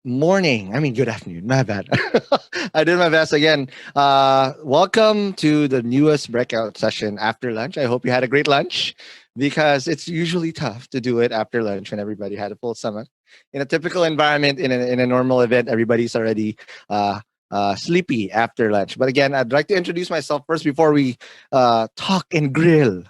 morning. I mean, good afternoon. My bad. I did my best again. Welcome to the newest breakout session after lunch. I hope you had a great lunch because it's usually tough to do it after lunch when everybody had a full stomach. In a typical environment, in a normal event, everybody's already sleepy after lunch. But again, I'd like to introduce myself first before we talk and grill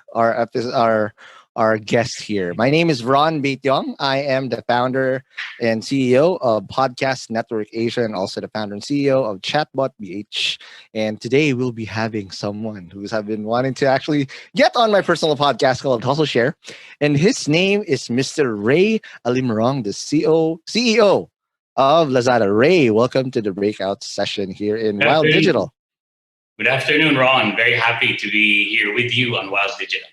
our guest here. My name is Ron Baetiong. I am the founder and CEO of Podcast Network Asia and also the founder and CEO of Chatbot BH. And today we'll be having someone who's have been wanting to actually get on my personal podcast called Hustle Share. And his name is Mr. Ray Alimurung, the CEO of Lazada. Ray, welcome to the breakout session here in Good Wild afternoon. Digital. Good afternoon, Ron. Very happy to be here with you on Wild Digital.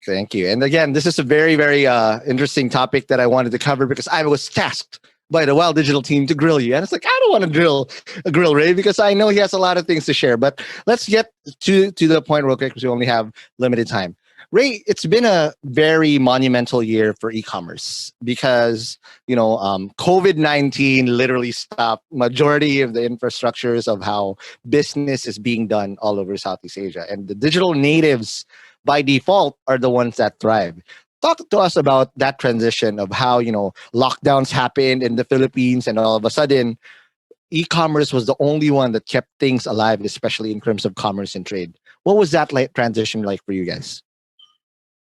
Thank you. And again, this is a very, very interesting topic that I wanted to cover because I was tasked by the Wild Digital team to grill you. And it's like, I don't want to grill Ray because I know he has a lot of things to share. But let's get to the point real quick because we only have limited time. Ray, it's been a very monumental year for e-commerce because COVID-19 literally stopped majority of the infrastructures of how business is being done all over Southeast Asia, and the digital natives by default are the ones that thrive. Talk to us about that transition of how lockdowns happened in the Philippines, and all of a sudden e-commerce was the only one that kept things alive, especially in terms of commerce and trade. What was that like transition like for you guys?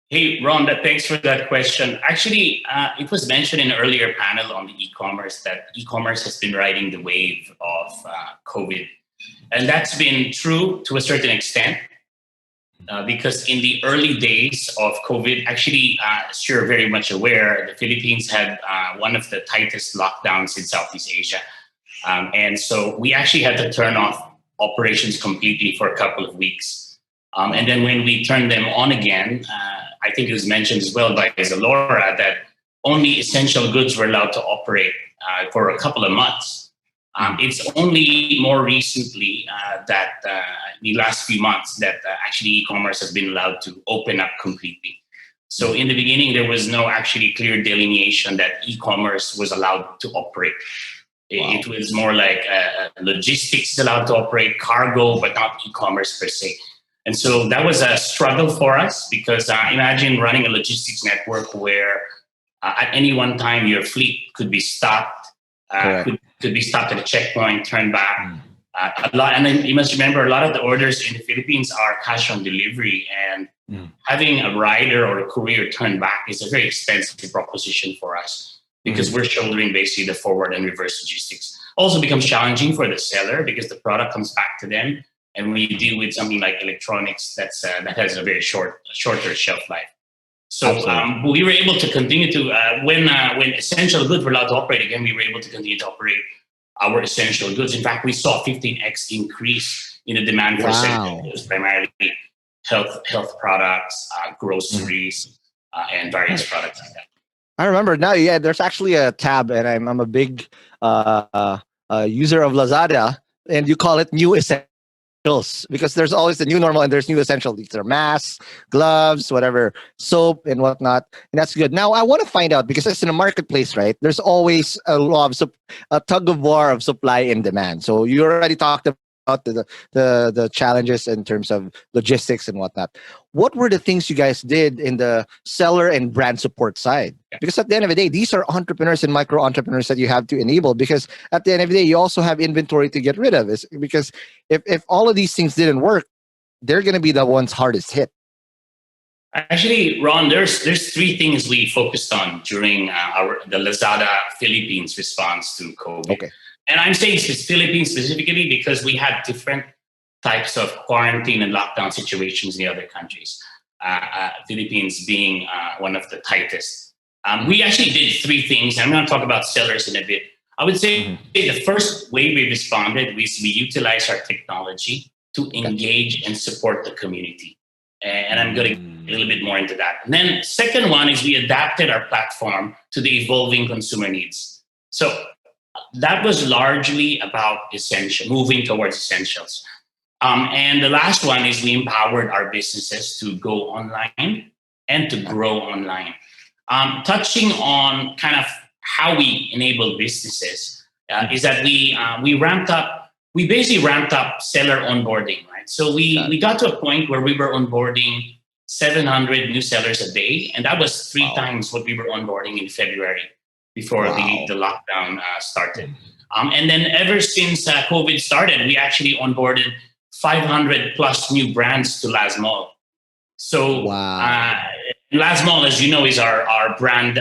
Hey, Ron, thanks for that question. Actually, it was mentioned in an earlier panel on the e-commerce that e-commerce has been riding the wave of COVID. And that's been true to a certain extent. Because in the early days of COVID, actually, as you're very much aware, the Philippines had one of the tightest lockdowns in Southeast Asia. And so we actually had to turn off operations completely for a couple of weeks. And then when we turned them on again, I think it was mentioned as well by Zalora that only essential goods were allowed to operate for a couple of months. It's only more recently that the last few months that actually e-commerce has been allowed to open up completely. So in the beginning, there was no actually clear delineation that e-commerce was allowed to operate. Wow. It was more like logistics allowed to operate, cargo, but not e-commerce per se. And so that was a struggle for us because imagine running a logistics network where at any one time your fleet could be stopped, could be stopped at a checkpoint, turned back. A lot, and then you must remember a lot of the orders in the Philippines are cash on delivery, and having a rider or a courier turn back is a very expensive proposition for us because we're shouldering basically the forward and reverse logistics. Also becomes challenging for the seller because the product comes back to them. And when you deal with something like electronics, that has a very shorter shelf life. So we were able to continue to, when essential goods were allowed to operate again, we were able to continue to operate our essential goods. In fact, we saw 15x increase in the demand for essential goods, primarily health products, groceries, and various products like that. I remember now. Yeah, there's actually a tab, and I'm a big user of Lazada, and you call it new essentials. Because there's always the new normal and there's new essentials. These are masks, gloves, whatever, soap and whatnot. And that's good. Now, I want to find out, because it's in a marketplace, right? There's always a tug of war of supply and demand. So you already talked about the challenges in terms of logistics and whatnot. What were the things you guys did in the seller and brand support side? Because at the end of the day, these are entrepreneurs and micro entrepreneurs that you have to enable, because at the end of the day, you also have inventory to get rid of. Because if all of these things didn't work, they're going to be the ones hardest hit. Actually, Ron, there's three things we focused on during the Lazada Philippines response to COVID. Okay. And I'm saying Philippines specifically because we had different types of quarantine and lockdown situations in the other countries. Philippines being one of the tightest. We actually did three things. I'm going to talk about sellers in a bit. I would say the first way we responded was we utilized our technology to engage and support the community. And I'm going to get a little bit more into that. And then second one is we adapted our platform to the evolving consumer needs. So that was largely about moving towards essentials. And the last one is we empowered our businesses to go online and to grow online. Touching on kind of how we enable businesses, is that we ramped up. We basically ramped up seller onboarding, right? So we got to a point where we were onboarding 700 new sellers a day, and that was three times what we were onboarding in February before the lockdown started. And then ever since COVID started, we actually onboarded 500 plus new brands to Lazmall. So Lazmall, as you know, is our branded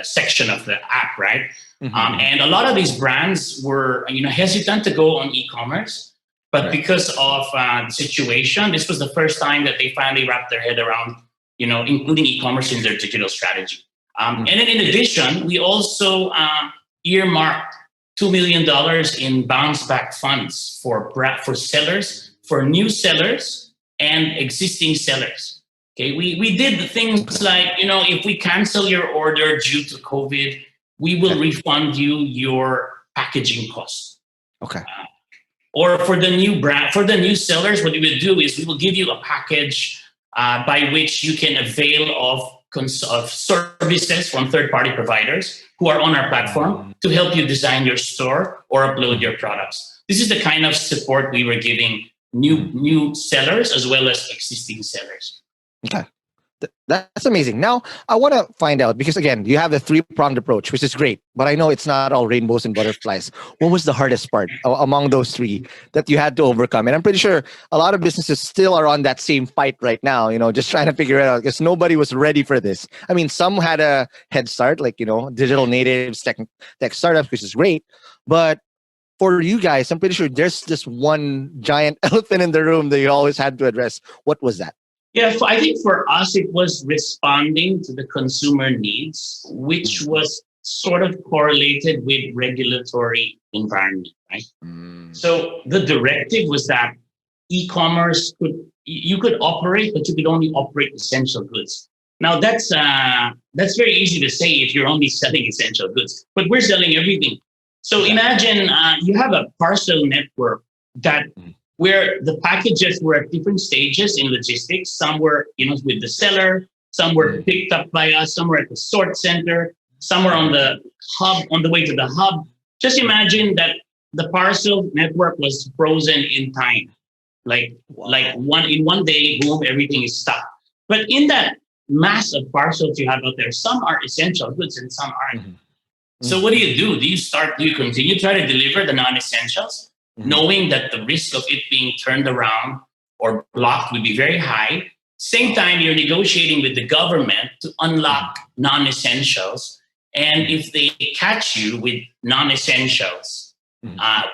section of the app, right? And a lot of these brands were hesitant to go on e-commerce, but because of the situation, this was the first time that they finally wrapped their head around, including e-commerce in their digital strategy. And then in addition, we also earmarked $2 million in bounce back funds for sellers, for new sellers and existing sellers. Okay, we did things like, if we cancel your order due to COVID, we will refund you your packaging costs. Okay. Or for the new sellers, what we will do is we will give you a package by which you can avail of services from third-party providers who are on our platform to help you design your store or upload your products. This is the kind of support we were giving new sellers as well as existing sellers. Okay. That's amazing. Now, I want to find out, because again, you have a three-pronged approach, which is great, but I know it's not all rainbows and butterflies. What was the hardest part among those three that you had to overcome? And I'm pretty sure a lot of businesses still are on that same fight right now, just trying to figure it out, because nobody was ready for this. I mean, some had a head start, like, digital natives, tech startups, which is great. But for you guys, I'm pretty sure there's this one giant elephant in the room that you always had to address. What was that? Yeah, I think for us, it was responding to the consumer needs, which was sort of correlated with regulatory environment, right? So the directive was that e-commerce you could operate, but you could only operate essential goods. Now that's very easy to say if you're only selling essential goods, but we're selling everything. So imagine you have a parcel network where the packages were at different stages in logistics. Some were, with the seller, some were picked up by us, some were at the sort center, some were on the hub, on the way to the hub. Just imagine that the parcel network was frozen in time. In one day, boom, everything is stuck. But in that mass of parcels you have out there, some are essential goods and some aren't. So what do? Do you continue to try to deliver the non-essentials, knowing that the risk of it being turned around or blocked would be very high? Same time, you're negotiating with the government to unlock non-essentials. And if they catch you with non-essentials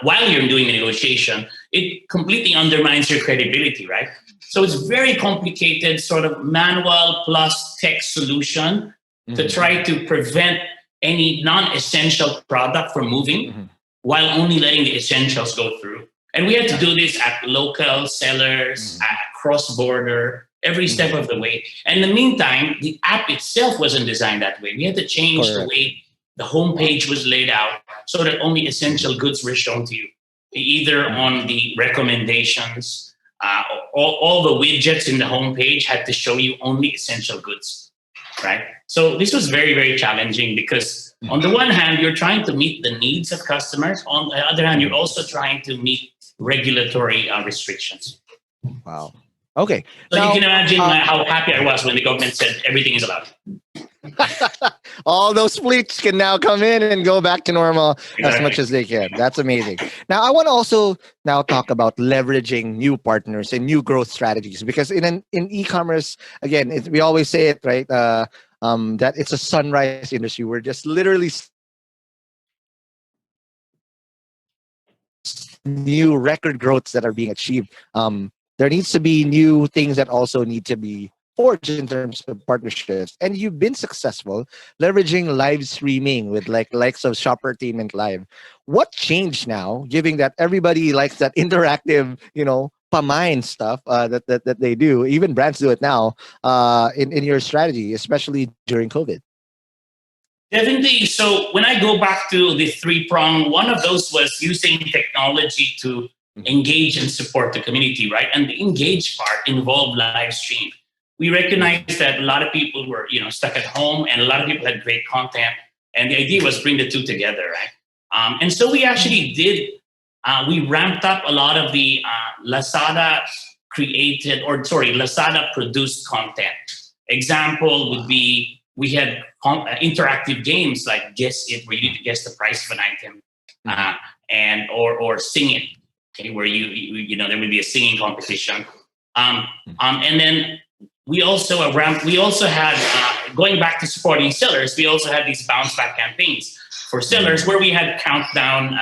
while you're doing the negotiation, it completely undermines your credibility, right? So it's very complicated, sort of manual plus tech solution to try to prevent any non-essential product from moving while only letting the essentials go through. And we had to do this at local sellers, at cross-border, every step of the way. And in the meantime, the app itself wasn't designed that way. We had to change the way the homepage was laid out so that only essential goods were shown to you, either on the recommendations. All the widgets in the homepage had to show you only essential goods, right? So this was very, very challenging because on the one hand, you're trying to meet the needs of customers. On the other hand, you're also trying to meet regulatory restrictions. Wow. Okay. So now, you can imagine how happy I was when the government said everything is allowed. All those fleets can now come in and go back to normal as much as they can. That's amazing. Now, I want to also now talk about leveraging new partners and new growth strategies, because in e-commerce, again, we always say it, right? That it's a sunrise industry. We're just literally new record growths that are being achieved. There needs to be new things that also need to be forged in terms of partnerships. And you've been successful leveraging live streaming with likes of Shoppertainment Live. What changed now, given that everybody likes that interactive, pamain stuff that they do? Even brands do it now in your strategy, especially during COVID. Definitely. So when I go back to the three-prong, one of those was using technology to engage and support the community, right? And the engage part involved live stream. We recognized that a lot of people were, stuck at home, and a lot of people had great content. And the idea was bring the two together, right? And so we actually did, we ramped up a lot of the Lazada Lazada produced content. Example would be, we had interactive games like Guess It, where you need to guess the price of an item, and or Sing It, okay, where you know there would be a singing competition. And then we also had going back to supporting sellers. We also had these bounce back campaigns for sellers where we had countdown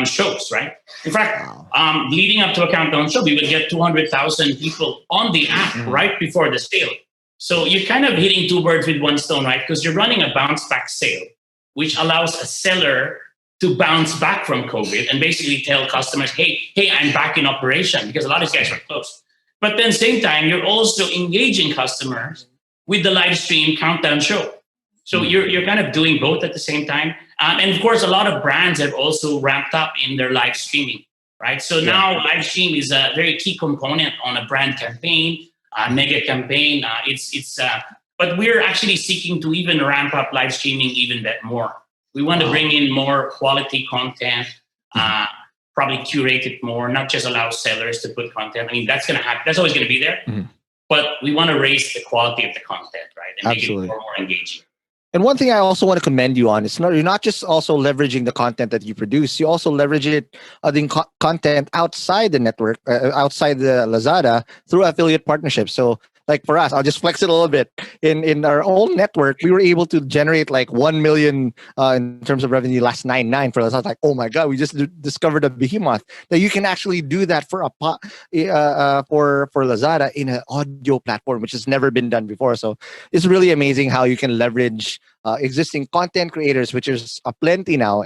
shows, right? In fact, leading up to a countdown show, we would get 200,000 people on the app right before the sale. So you're kind of hitting two birds with one stone, right? Because you're running a bounce back sale, which allows a seller to bounce back from COVID and basically tell customers, hey, I'm back in operation, because a lot of these guys are closed. But then same time, you're also engaging customers with the live stream countdown show. So you're kind of doing both at the same time. And of course, a lot of brands have also ramped up in their live streaming, right? So now live stream is a very key component on a brand campaign, mega campaign. But we're actually seeking to even ramp up live streaming even that more. We want to bring in more quality content, probably curate it more, not just allow sellers to put content. I mean, that's going to happen. That's always going to be there. But we want to raise the quality of the content, right? And make it more engaging. And one thing I also want to commend you on is you're not just also leveraging the content that you produce. You also leverage it, the content outside the network, outside the Lazada, through affiliate partnerships. So, like for us, I'll just flex it a little bit. In our own network, we were able to generate like 1 million in terms of revenue last 9/9 for Lazada. Like, oh my god, we just discovered a behemoth that you can actually do that for Lazada in an audio platform, which has never been done before. So it's really amazing how you can leverage existing content creators, which is aplenty now.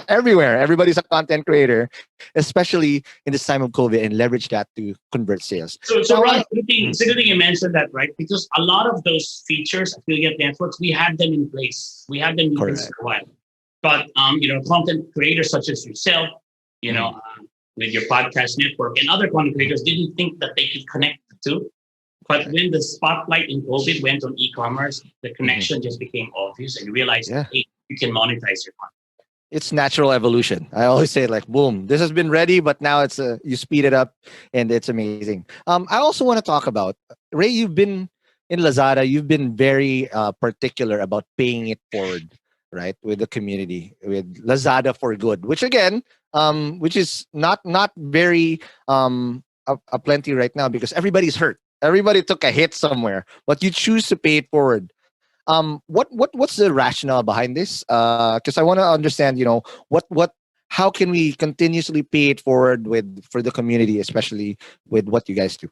Everywhere, everybody's a content creator, especially in this time of COVID, and leverage that to convert sales. So Ron, it's a good thing you mentioned that, right? Because a lot of those features, affiliate networks, we had them in place. We had them in place for a while. But content creators such as yourself, with your podcast network, and other content creators didn't think that they could connect the two. But when the spotlight in COVID went on e-commerce, the connection just became obvious, and you realized, hey, you can monetize your content. It's natural evolution. I always say, like, boom, this has been ready, but now it's you speed it up, and it's amazing. I also want to talk about, Ray, you've been in Lazada, you've been very particular about paying it forward, right, with the community, with Lazada for Good, which again, which is not very aplenty right now because everybody's hurt. Everybody took a hit somewhere, but you choose to pay it forward. What's the rationale behind this? Because I want to understand, how can we continuously pay it forward for the community, especially with what you guys do?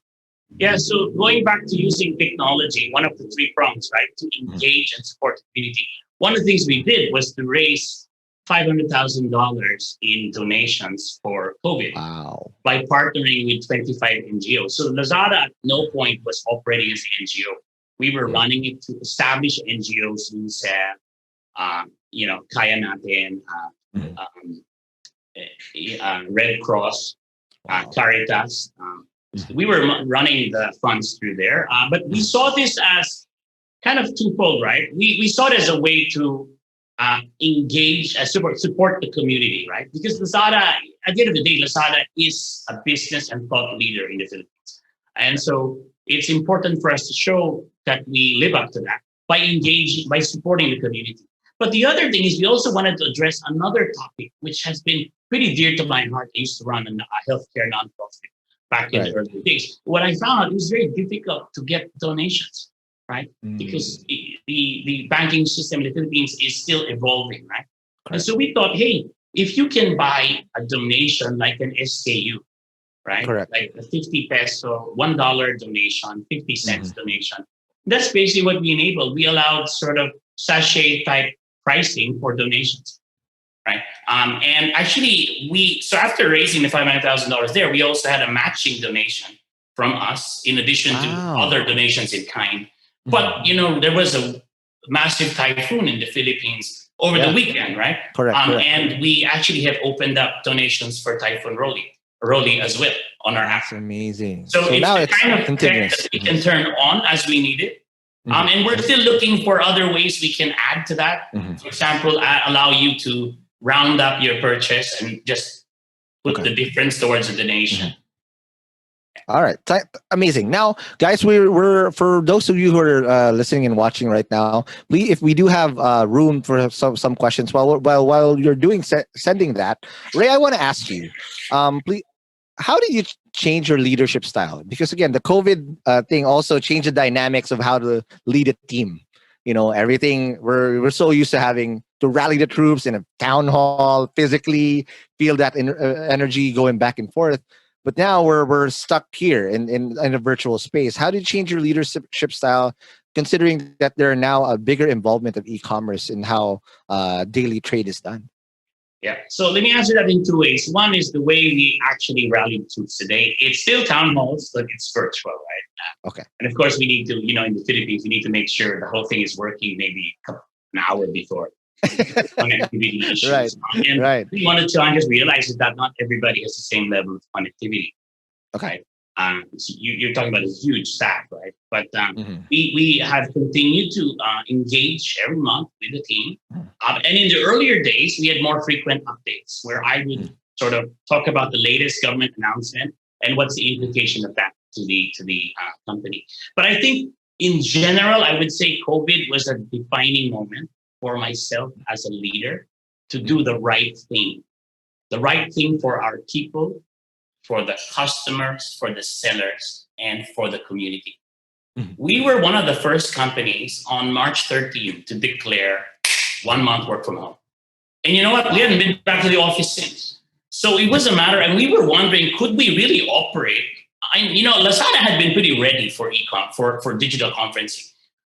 Yeah, so going back to using technology, one of the three prongs, right, to engage and support the community. One of the things we did was to raise $500,000 in donations for COVID. Wow. By partnering with 25 NGOs. So Lazada at no point was operating as an NGO. We were running it to establish NGOs, UNICEF, Kaya Natin, Red Cross, Caritas. We were running the funds through there. But we saw this as kind of twofold, right? We saw it as a way to engage, support the community, right? Because Lazada, at the end of the day, Lazada is a business and thought leader in the Philippines. And so it's important for us to show that we live up to that by engaging, by supporting the community. But the other thing is we also wanted to address another topic, which has been pretty dear to my heart. I used to run a healthcare nonprofit back in the early days. What I found out, it was very difficult to get donations, right? Because the banking system in the Philippines is still evolving, right? And so we thought, hey, if you can buy a donation like an SKU, right? Like a 50 peso, $1 donation, 50 cents donation. That's basically what we enabled. We allowed sort of sachet type pricing for donations, right? And actually, so after raising the $500,000 there, we also had a matching donation from us in addition to other donations in kind. But, there was a massive typhoon in the Philippines over the weekend, right? Correct. And we actually have opened up donations for Typhoon Rolly as well on our app. That's amazing. So it's now the it's kind of continuous. tech that we can turn on as we need it. And we're still looking for other ways we can add to that. For example, allow you to round up your purchase and just put the difference towards a donation. All right, amazing. Now, guys, we're for those of you who are listening and watching right now, if we do have room for some questions while you're doing sending that, Ray, I want to ask you, please, how did you change your leadership style? Because again, the COVID thing also changed the dynamics of how to lead a team. You know, everything we're so used to having to rally the troops in a town hall, physically feel that energy going back and forth. But now we're stuck here in a virtual space. How did you change your leadership style, considering that there are now a bigger involvement of e-commerce in how daily trade is done? Yeah. So let me answer that in two ways. One is the way we actually rally the troops today. It's still town halls, but it's virtual, right? Okay. And of course, we need to, in the Philippines, we need to make sure the whole thing is working maybe an hour before. Connectivity issues. Right. One of the challenges realize is that not everybody has the same level of connectivity. Okay. Right? So you're talking about a huge staff, right? But we have continued to engage every month with the team. And in the earlier days, we had more frequent updates where I would sort of talk about the latest government announcement and what's the implication of that to the company. But I think in general, I would say COVID was a defining moment for myself as a leader to do the right thing for our people, for the customers, for the sellers, and for the community. We were one of the first companies on March 13th to declare 1 month work from home. And you know what? We haven't been back to the office since. So it was a matter, and we were wondering, could we really operate? Lazada had been pretty ready for for digital conferencing.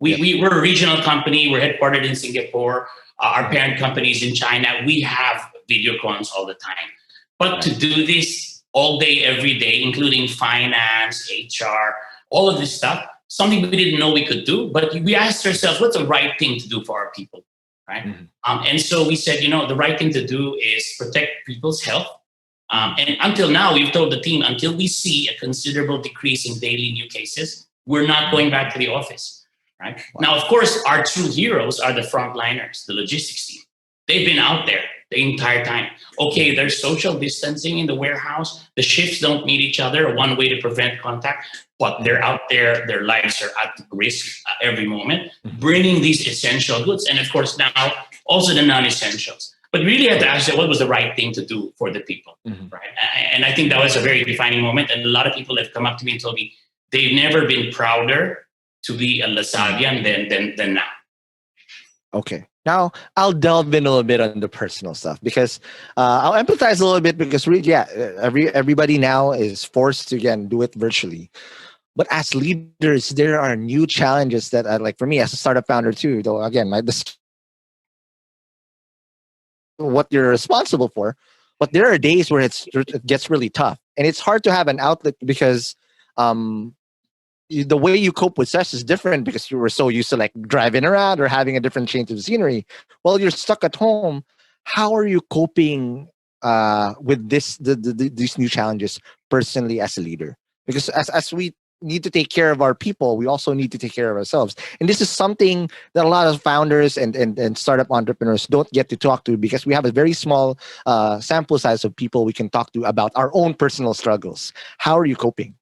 We're a regional company. We're headquartered in Singapore. Our parent company is in China. We have video cons all the time. But to do this all day, every day, including finance, HR, all of this stuff, something we didn't know we could do. But we asked ourselves, what's the right thing to do for our people, right? And so we said, the right thing to do is protect people's health. And until now, we've told the team, until we see a considerable decrease in daily new cases, we're not going back to the office. Right? Now, of course, our true heroes are the frontliners, the logistics team. They've been out there the entire time. Okay, there's social distancing in the warehouse. The shifts don't meet each other, one way to prevent contact, but they're out there. Their lives are at risk every moment, bringing these essential goods. And of course, now also the non-essentials. But really had to ask what was the right thing to do for the people, right? And I think that was a very defining moment. And a lot of people have come up to me and told me they've never been prouder to be a Lazadian than now. Okay. Now, I'll delve in a little bit on the personal stuff because I'll empathize a little bit because, everybody now is forced to, again, do it virtually. But as leaders, there are new challenges that, like for me as a startup founder too, though, again, what you're responsible for. But there are days where it gets really tough. And it's hard to have an outlet because the way you cope with stress is different because you were so used to like driving around or having a different change of scenery. Well, you're stuck at home. How are you coping with these new challenges personally as a leader? Because as we need to take care of our people, we also need to take care of ourselves. And this is something that a lot of founders and startup entrepreneurs don't get to talk to because we have a very small sample size of people we can talk to about our own personal struggles. How are you coping?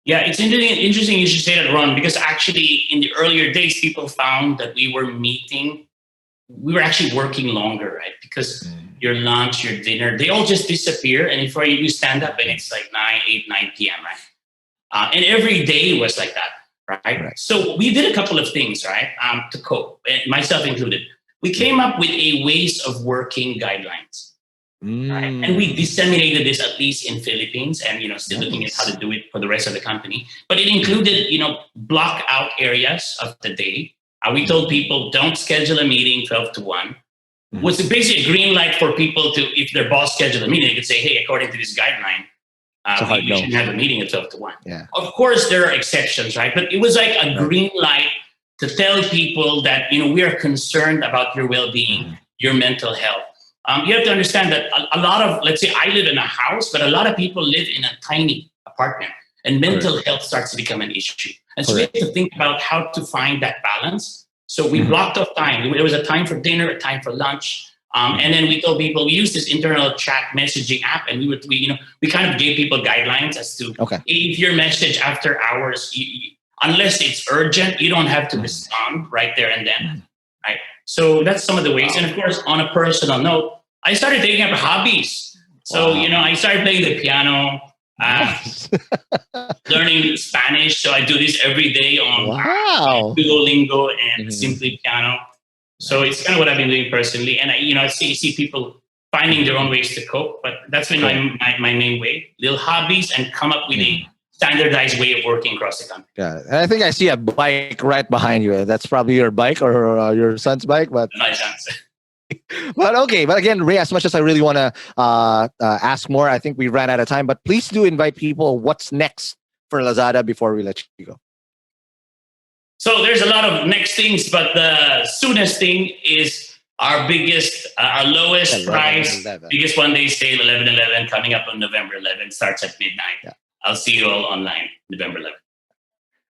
Yeah, it's interesting you should say that, Ron, because actually in the earlier days, people found that we were actually working longer, right? Because your lunch, your dinner, they all just disappear. And before you stand up and it's like 9 p.m., right? And every day was like that, right? So we did a couple of things, right, to cope, myself included. We came up with a ways of working guidelines. Right? And we disseminated this at least in Philippines and, still looking at how to do it for the rest of the company. But it included, block out areas of the day. We told people don't schedule a meeting 12 to 1. Was basically a green light for people to, if their boss scheduled a meeting, they could say, hey, according to this guideline, we shouldn't have a meeting at 12 to 1. Yeah. Of course, there are exceptions, right? But it was like a green light to tell people that, we are concerned about your well-being, your mental health. You have to understand that a lot of, let's say I live in a house, but a lot of people live in a tiny apartment. and mental health starts to become an issue. And so we have to think about how to find that balance. So we blocked off time. There was a time for dinner, a time for lunch. And then we told people, we use this internal chat messaging app, and we kind of gave people guidelines as to if your message after hours, unless it's urgent, you don't have to respond right there and then. Right. So that's some of the ways. And of course, on a personal note, I started taking up hobbies. So, I started playing the piano, learning Spanish. So I do this every day on Duolingo and Simply Piano. So it's kind of what I've been doing personally. And I see people finding their own ways to cope, but that's been my main way. Little hobbies, and come up with a standardized way of working across the country. Yeah, and I think I see a bike right behind you. That's probably your bike or your son's bike, but my son's. But again, Ray, as much as I really want to ask more, I think we ran out of time. But please do invite people. What's next for Lazada before we let you go? So there's a lot of next things, but the soonest thing is our lowest price, biggest one-day sale, 11/11, coming up on November 11th, starts at midnight. Yeah. I'll see you all online, November 11th.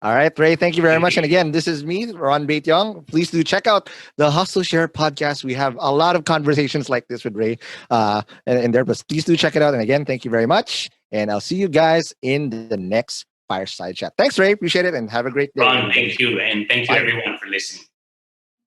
All right, Ray, thank you very much. And again, this is me, Ron Baetiong. Please do check out the Hustle Share podcast. We have a lot of conversations like this with Ray in there, but please do check it out. And again, thank you very much. And I'll see you guys in the next Fireside Chat. Thanks, Ray. Appreciate it. And have a great day. Ron, thank you. And thank you, everyone, for listening.